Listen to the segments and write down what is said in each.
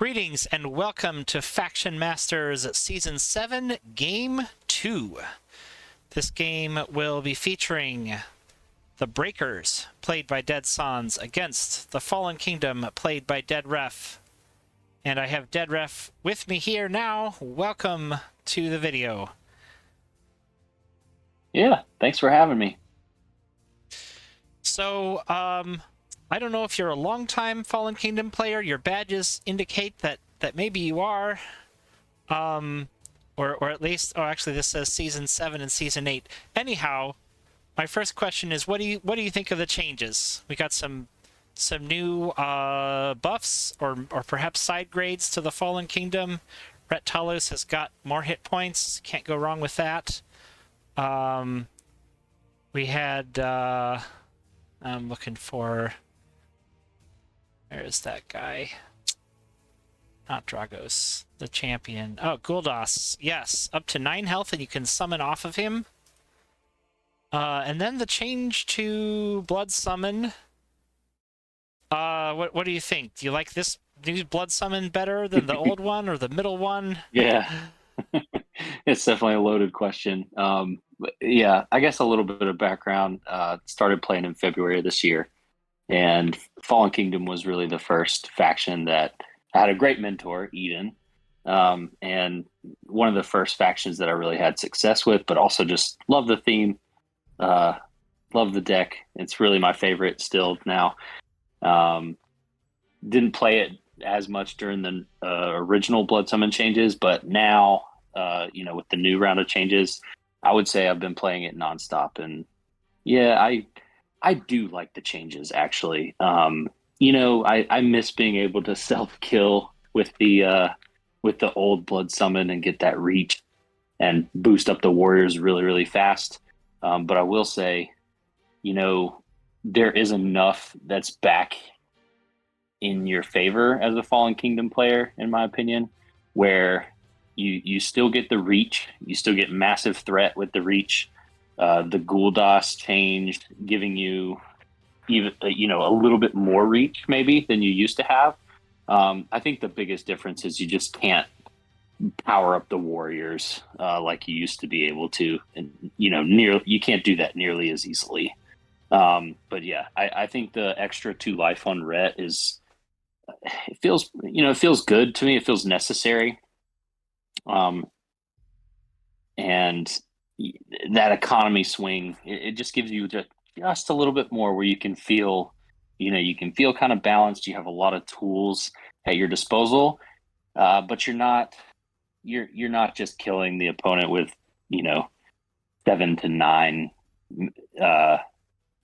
Greetings and welcome to FactionMasters Season 7, Game 2. This game will be featuring the Breakers, played by DeadSans, against the Fallen Kingdom, played by DeadRef. And I have DeadRef with me here now. Welcome to the video. Yeah, thanks for having me. So, I don't know if you're a long-time Fallen Kingdom player. Your badges indicate that maybe you are. Or at least, oh, actually this says Season 7 and Season 8. Anyhow, my first question is, what do you think of the changes? We got some new buffs or perhaps side grades to the Fallen Kingdom. Rhett Talos has got more hit points. Can't go wrong with that. We had I'm looking for, where is that guy? Not Dragos, the champion. Oh, Gul'das. Yes, up to 9 health and you can summon off of him. And then the change to Blood Summon. What do you think? Do you like this new Blood Summon better than the old one or the middle one? Yeah, it's definitely a loaded question. But yeah, I guess a little bit of background. Started playing in February of this year, and Fallen Kingdom was really the first faction that I had a great mentor, Eden, and one of the first factions that I really had success with, but also just love the theme, love the deck. It's really my favorite still now. Didn't play it as much during the original Blood Summon changes, but now, with the new round of changes, I would say I've been playing it nonstop. And yeah, I do like the changes, actually. I miss being able to self-kill with the old Blood Summon and get that reach and boost up the warriors really, really fast. But I will say, there is enough that's back in your favor as a Fallen Kingdom player, in my opinion, where you still get the reach, you still get massive threat with the reach. The Gul'das changed, giving you even a little bit more reach maybe than you used to have. I think the biggest difference is you just can't power up the warriors like you used to be able to, and you can't do that nearly as easily. But yeah, I think the extra 2 life on Rhett it feels good to me. It feels necessary. And that economy swing, it just gives you just a little bit more where you can feel kind of balanced. You have a lot of tools at your disposal, but you're not just killing the opponent with 7 to 9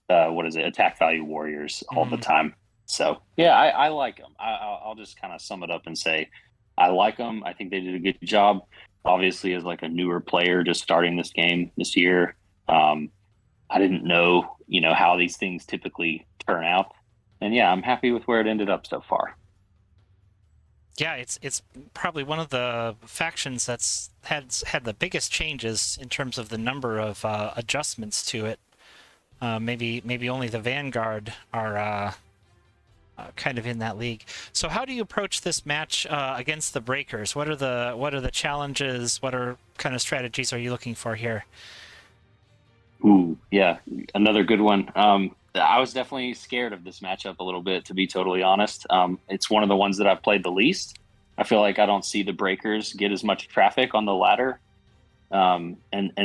attack value warriors all the time. So yeah, I like them. I'll just kind of sum it up and say I like them. I think they did a good job. Obviously, as like a newer player just starting this game this year, I didn't know how these things typically turn out, and yeah, I'm happy with where it ended up so far. Yeah, it's probably one of the factions that's had the biggest changes in terms of the number of adjustments to it. Maybe only the Vanguard are kind of in that league. So how do you approach this match against the Breakers? What are the challenges? What kind of strategies are you looking for here? Ooh, yeah, another good one. I was definitely scared of this matchup a little bit, to be totally honest. It's one of the ones that I've played the least. I feel like I don't see the Breakers get as much traffic on the ladder, and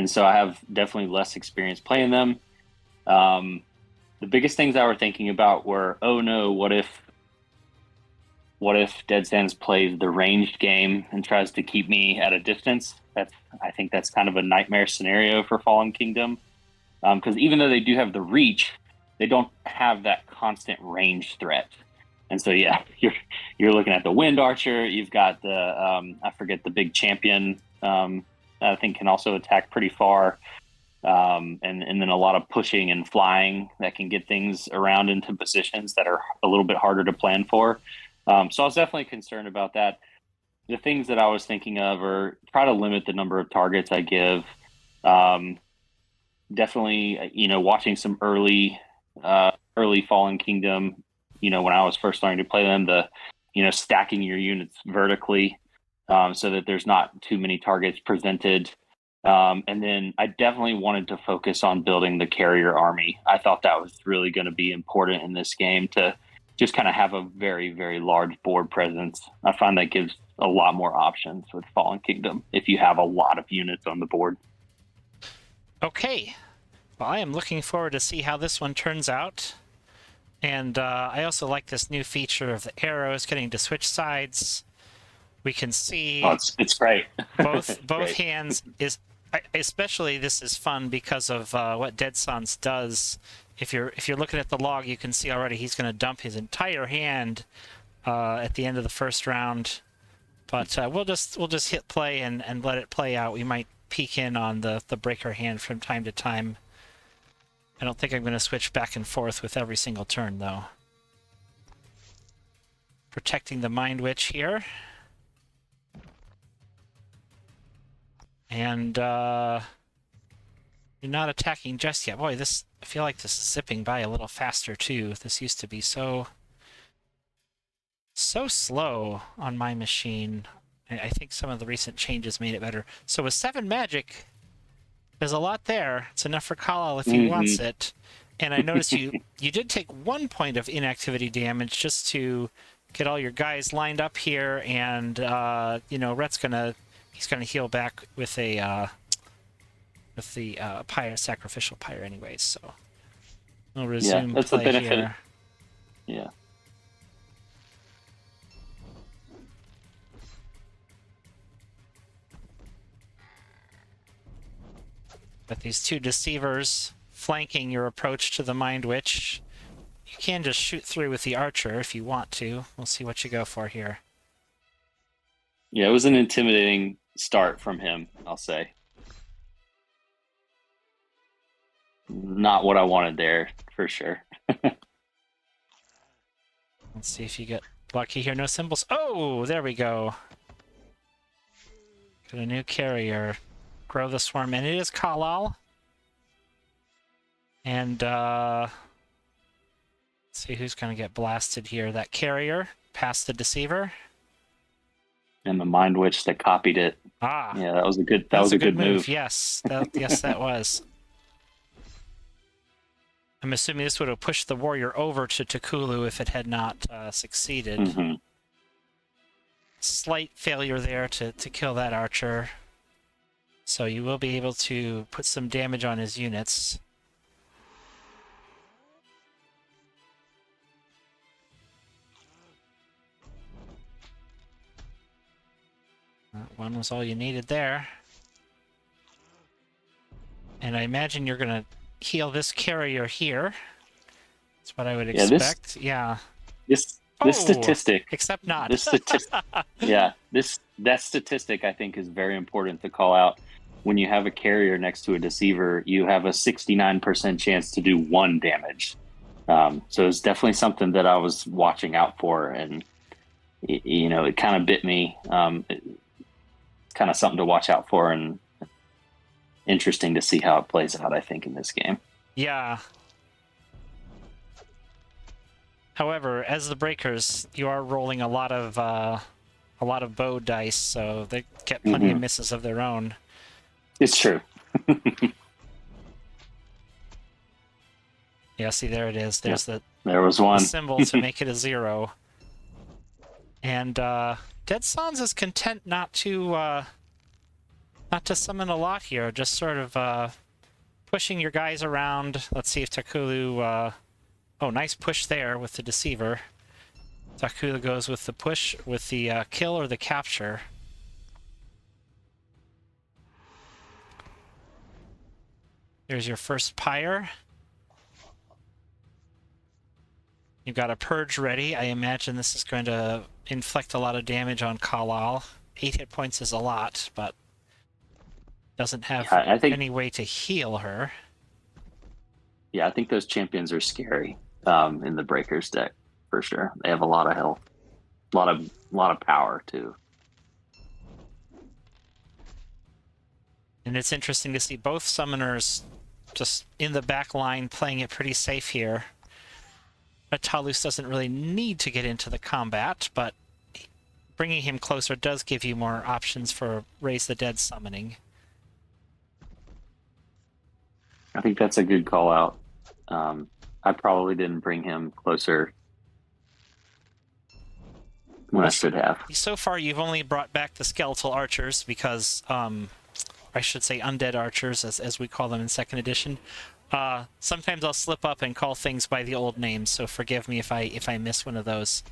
so I have definitely less experience playing them. The biggest things I were thinking about were, oh no, what if DeadSans plays the ranged game and tries to keep me at a distance? I think that's kind of a nightmare scenario for Fallen Kingdom, because even though they do have the reach, they don't have that constant range threat. And so yeah, you're looking at the Wind Archer. You've got the I forget the big champion that I think can also attack pretty far. And then a lot of pushing and flying that can get things around into positions that are a little bit harder to plan for. So I was definitely concerned about that. The things that I was thinking of are try to limit the number of targets I give. Definitely, watching some early Fallen Kingdom, when I was first starting to play them, the stacking your units vertically so that there's not too many targets presented. And then I definitely wanted to focus on building the carrier army. I thought that was really going to be important in this game to just kind of have a very, very large board presence. I find that gives a lot more options with Fallen Kingdom if you have a lot of units on the board. Okay. Well, I am looking forward to see how this one turns out. And I also like this new feature of the arrows getting to switch sides. We can see it's great. both great. hands. Especially this is fun because of what DeadSans does. If you're looking at the log, you can see already he's going to dump his entire hand at the end of the first round. But we'll just hit play and let it play out. We might peek in on the breaker hand from time to time. I don't think I'm going to switch back and forth with every single turn, though. Protecting the Mind Witch here. And you're not attacking just yet. Boy, I feel like this is zipping by a little faster, too. This used to be so slow on my machine. I think some of the recent changes made it better. So with 7 magic, there's a lot there. It's enough for Kal-El if he wants it. And I noticed you did take 1 point of inactivity damage just to get all your guys lined up here, and Rhett's he's gonna heal back with the pyre, sacrificial pyre anyways. So we'll resume that's play the benefit. here. Yeah. With these 2 deceivers flanking your approach to the Mind Witch, you can just shoot through with the archer if you want to. We'll see what you go for here. Yeah, it was an intimidating start from him, I'll say. Not what I wanted there, for sure. Let's see if you get lucky here. No symbols. Oh, there we go. Got a new carrier. Grow the Swarm, and it is Kal-El. And let's see who's going to get blasted here. That carrier past the deceiver. And the Mind Witch that copied it. Ah, yeah, that was a good move. Yes, that was. I'm assuming this would have pushed the warrior over to Takulu if it had not succeeded. Mm-hmm. Slight failure there to kill that archer. So you will be able to put some damage on his units. That one was all you needed there. And I imagine you're going to heal this carrier here. That's what I would expect. This statistic. Except not. This statistic. That statistic I think is very important to call out. When you have a carrier next to a deceiver, you have a 69% chance to do 1 damage. So it's definitely something that I was watching out for, and it kind of bit me. It's kind of something to watch out for, and interesting to see how it plays out, I think, in this game. Yeah. However, as the Breakers, you are rolling a lot of bow dice, so they get plenty of misses of their own. It's true. Yeah, see, there it is. There's there was one the symbol to make it a 0. And DeadSans is content not to summon a lot here, just sort of pushing your guys around. Let's see if Takulu... oh, nice push there with the deceiver. Takulu goes with the push, with the kill or the capture. Here's your first pyre. You've got a purge ready. I imagine this is going to inflict a lot of damage on Kal-El. 8 hit points is a lot, but doesn't have any way to heal her. Yeah, I think those champions are scary in the Breakers deck for sure. They have a lot of health, a lot of power too. And it's interesting to see both summoners just in the back line playing it pretty safe here. But Talus doesn't really need to get into the combat, but bringing him closer does give you more options for Raise the Dead summoning. I think that's a good call out. I probably didn't bring him closer when I should have. So far, you've only brought back the skeletal archers because, I should say undead archers, as we call them in 2nd edition. Sometimes I'll slip up and call things by the old names, so forgive me if I miss one of those.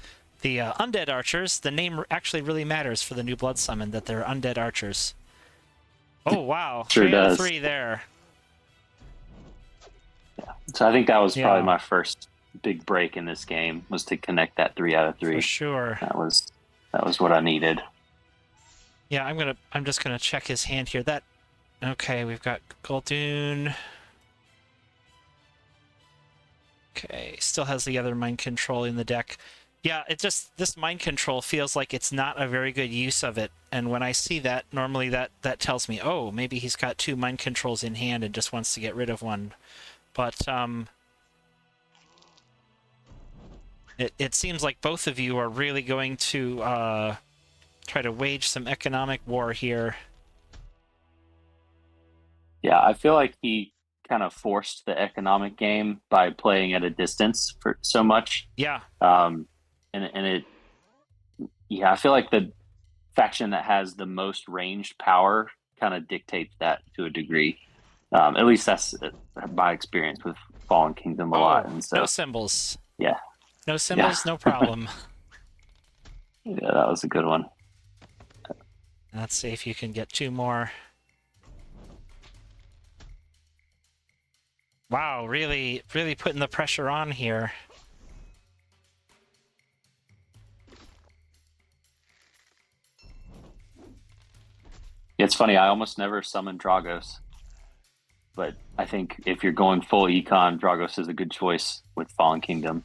The undead archers, the name actually really matters for the new blood summon, that they're undead archers. Oh, wow. Sure 3 out of does. 3 there. Yeah. So I think that was probably my first big break in this game, was to connect that 3 out of 3. For sure. That was what I needed. Yeah, I'm just gonna check his hand here. Okay, we've got Guldoon. Okay, still has the other mind control in the deck. Yeah, this mind control feels like it's not a very good use of it. And when I see that, normally that tells me, oh, maybe he's got 2 mind controls in hand and just wants to get rid of one. But it seems like both of you are really going to try to wage some economic war here. Yeah, I feel like he kind of forced the economic game by playing at a distance for so much. Yeah. I feel like the faction that has the most ranged power kind of dictates that to a degree. At least that's my experience with Fallen Kingdom a lot. And so, no symbols. Yeah. No symbols, no problem. Yeah, that was a good one. Let's see if you can get 2 more. Wow, really putting the pressure on here. It's funny, I almost never summon Dragos. But I think if you're going full econ, Dragos is a good choice with Fallen Kingdom.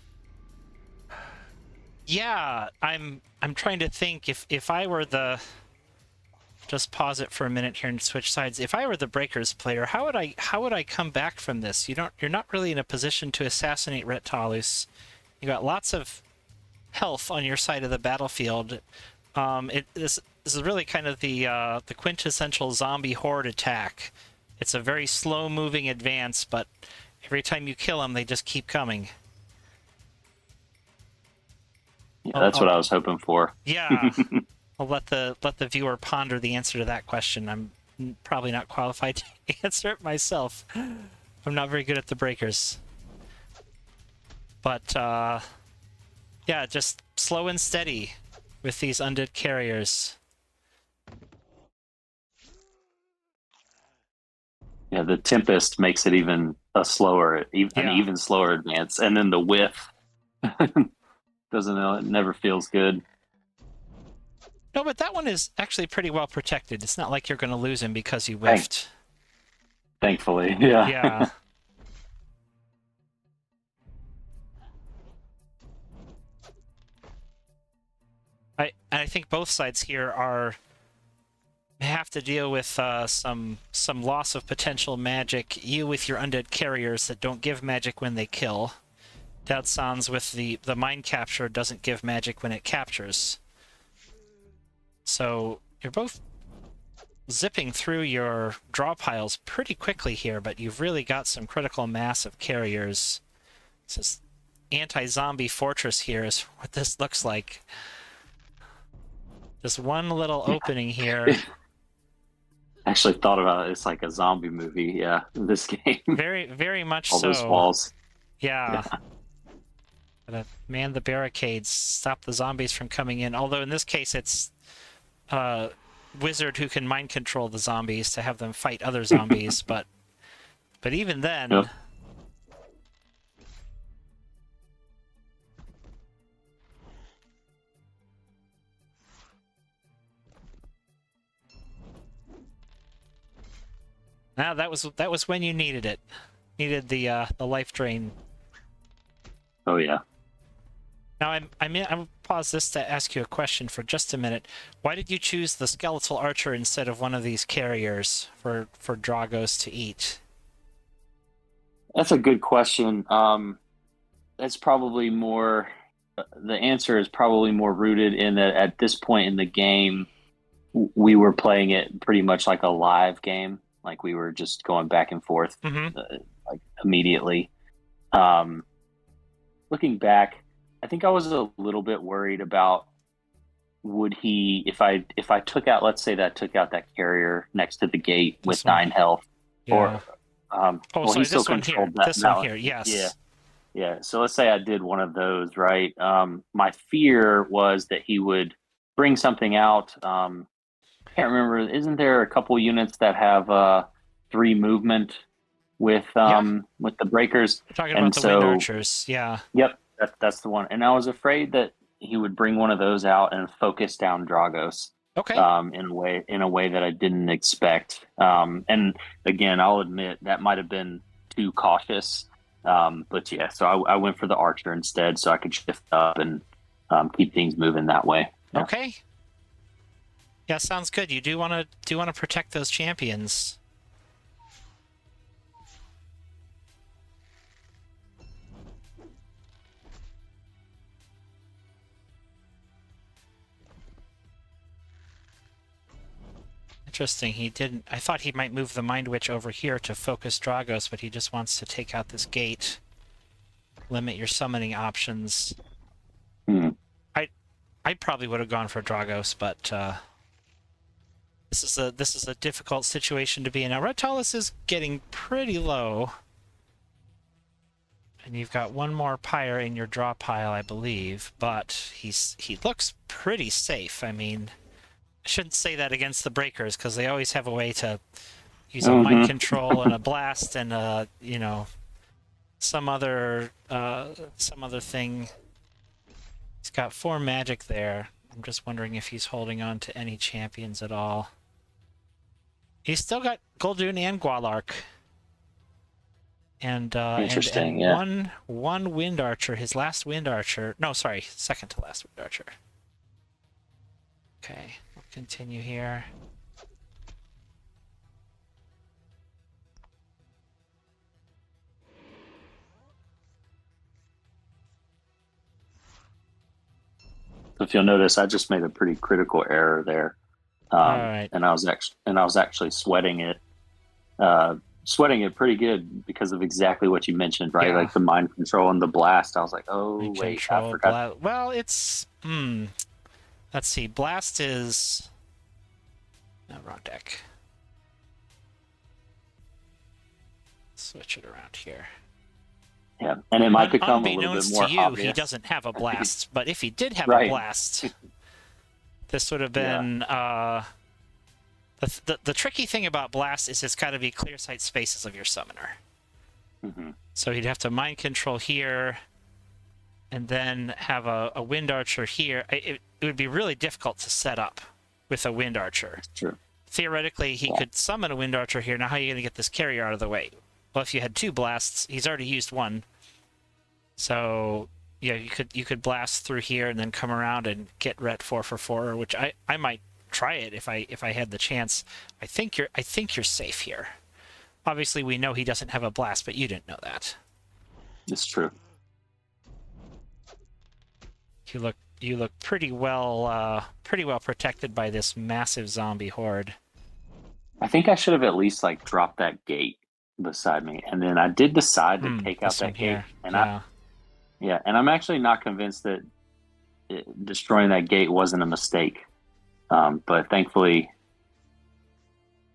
Yeah, I'm trying to think if I were the... Just pause it for a minute here and switch sides. If I were the Breakers player, how would I come back from this? You're not really in a position to assassinate Rettalus. You got lots of health on your side of the battlefield. This is really kind of the quintessential zombie horde attack. It's a very slow-moving advance, but every time you kill them, they just keep coming. Yeah, that's what I was hoping for. Yeah. I'll let the viewer ponder the answer to that question. I'm probably not qualified to answer it myself. I'm not very good at the Breakers. But, yeah, just slow and steady with these undead carriers. Yeah, the Tempest makes it even an even slower advance. And then the whiff it never feels good. No, but that one is actually pretty well protected. It's not like you're going to lose him because you whiffed. Thankfully, yeah. Yeah. I think both sides here have to deal with some loss of potential magic. You with your undead carriers that don't give magic when they kill. DeadSans with the mind capture doesn't give magic when it captures. So you're both zipping through your draw piles pretty quickly here, but you've really got some critical mass of carriers. This anti-zombie fortress here is what this looks like. Just one little opening here. I actually thought about it. It's like a zombie movie, yeah, this game. Very, very much All so. those walls. Yeah. Gotta man the barricades, stop the zombies from coming in. Although in this case it's wizard who can mind control the zombies to have them fight other zombies, but even then... Yep. Now that was when you needed it. Needed the life drain. Oh yeah. Now I'm pause this to ask you a question for just a minute. Why did you choose the skeletal archer instead of one of these carriers for Dragos to eat? That's a good question. That's probably more the answer is probably more rooted in that at this point in the game, we were playing it pretty much like a live game. Like we were just going back and forth, Hmm. like immediately. Um, Looking back, I think I was a little bit worried about would he if I took out, let's say that took out that carrier next to the gate This with one. 9 health, Yeah. or Oh, well, he sorry, still this one here. controlled that This one that one. here. Yeah, Yes. yeah. So let's say I did one of those, right? My fear was that he would bring something out. Can't remember. Isn't there a couple units that have 3 movement Yeah. with the breakers? We're talking And about the wind so, archers. Yeah. yep, that's the one. And I was afraid that he would bring one of those out and focus down Dragos Okay. in a way that I didn't expect. And again, I'll admit that might have been too cautious. But yeah, so I went for the archer instead, so I could shift up and keep things moving that way. Yeah. Okay. Yeah, sounds good. You do want to protect those champions. Interesting. He didn't. I thought he might move the Mind Witch over here to focus Dragos, but he just wants to take out this gate. Limit your summoning options. Hmm. I probably would have gone for Dragos, but this is a difficult situation to be in. Now Retalis is getting pretty low. And you've got one more pyre in your draw pile, I believe, but he looks pretty safe. I mean, I shouldn't say that against the Breakers, because they always have a way to use a mind control and a blast and a, some other thing. He's got 4 magic there. I'm just wondering if he's holding on to any champions at all. He's still got Gul'dun and Gwalark. Interesting, and yeah. one wind archer, his last wind archer. No, sorry, second to last wind archer. Okay, we'll continue here. If you'll notice, I just made a pretty critical error there, All right. and I was actually sweating it pretty good because of exactly what you mentioned, right? Yeah. Like the mind control and the blast. I was like, oh Mind wait, I control, forgot. well, it's let's see. Blast is no, wrong deck. Switch it around here. Yeah, and it might become a little bit Unbeknownst more to you, obvious. he doesn't have a blast. But if he did have Right. a blast, this would have been the tricky thing about blast is it's got to be clear sight spaces of your summoner. Mm-hmm. So he'd have to mind control here, and then have a wind archer here. It would be really difficult to set up with a wind archer. That's true. Theoretically, he could summon a wind archer here. Now, how are you going to get this carrier out of the way? Well, if you had 2 blasts, he's already used 1. So yeah, you could blast through here and then come around and get Ret 4 for 4, which I might try it if I had the chance. I think you're safe here. Obviously, we know he doesn't have a blast, but you didn't know that. It's true. You look pretty well protected by this massive zombie horde. I think I should have at least like dropped that gate beside me, and then I did decide to take out that gate, and and I'm actually not convinced that destroying that gate wasn't a mistake. But thankfully,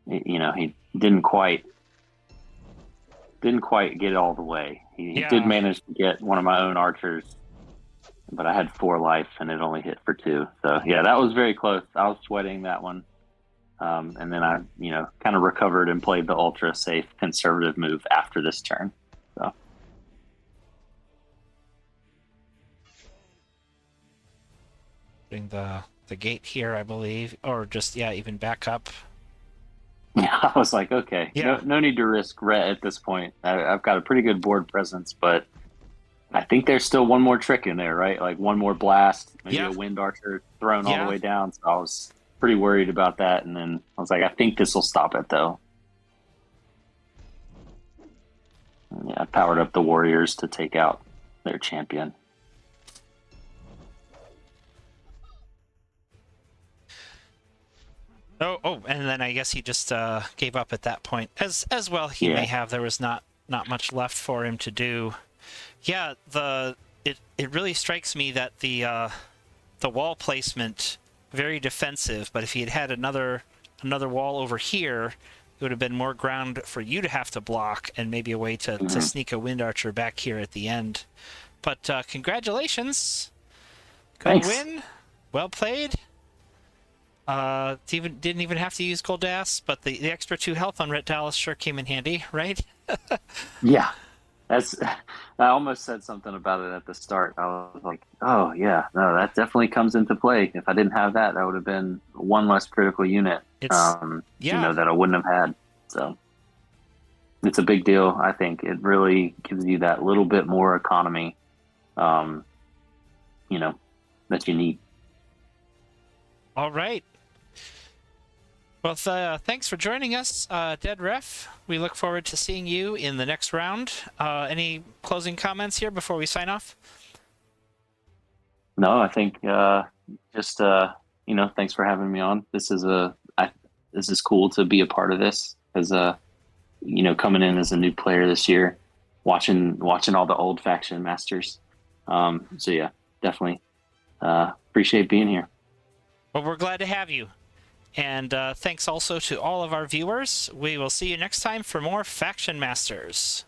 he didn't quite get it all the way. He did manage to get one of my own archers, but I had 4 life and it only hit for 2. So yeah, that was very close. I was sweating that one. And then I, kind of recovered and played the ultra safe conservative move after this turn. So putting the gate here, I believe, or just even back up. yeah, I was like, okay, no need to risk Ret at this point. I've got a pretty good board presence, but I think there's still one more trick in there, right? Like one more blast, maybe a wind archer thrown all the way down. So I was pretty worried about that, and then I was like, I think this will stop it, though. And yeah, I powered up the warriors to take out their champion. Oh, and then I guess he just gave up at that point. As well, he Yeah. may have. There was not much left for him to do. Yeah, it really strikes me that the wall placement very defensive. But if he had had another wall over here, it would have been more ground for you to have to block, and maybe a way to sneak a Wind Archer back here at the end. But congratulations, good Thanks. win, well played. Didn't even have to use Goldass, but the extra 2 health on Ret Dallas sure came in handy, right? Yeah. That's I almost said something about it at the start. I was like, oh yeah, no, that definitely comes into play. If I didn't have that, that would have been one less critical unit. It's yeah. That I wouldn't have had. So it's a big deal. I think it really gives you that little bit more economy, that you need. All right. Well, thanks for joining us, DeadRef. We look forward to seeing you in the next round. Any closing comments here before we sign off? No, I think just thanks for having me on. This is cool to be a part of this because coming in as a new player this year, watching all the old FactionMasters. So yeah, definitely appreciate being here. Well, we're glad to have you. And thanks also to all of our viewers. We will see you next time for more FactionMasters.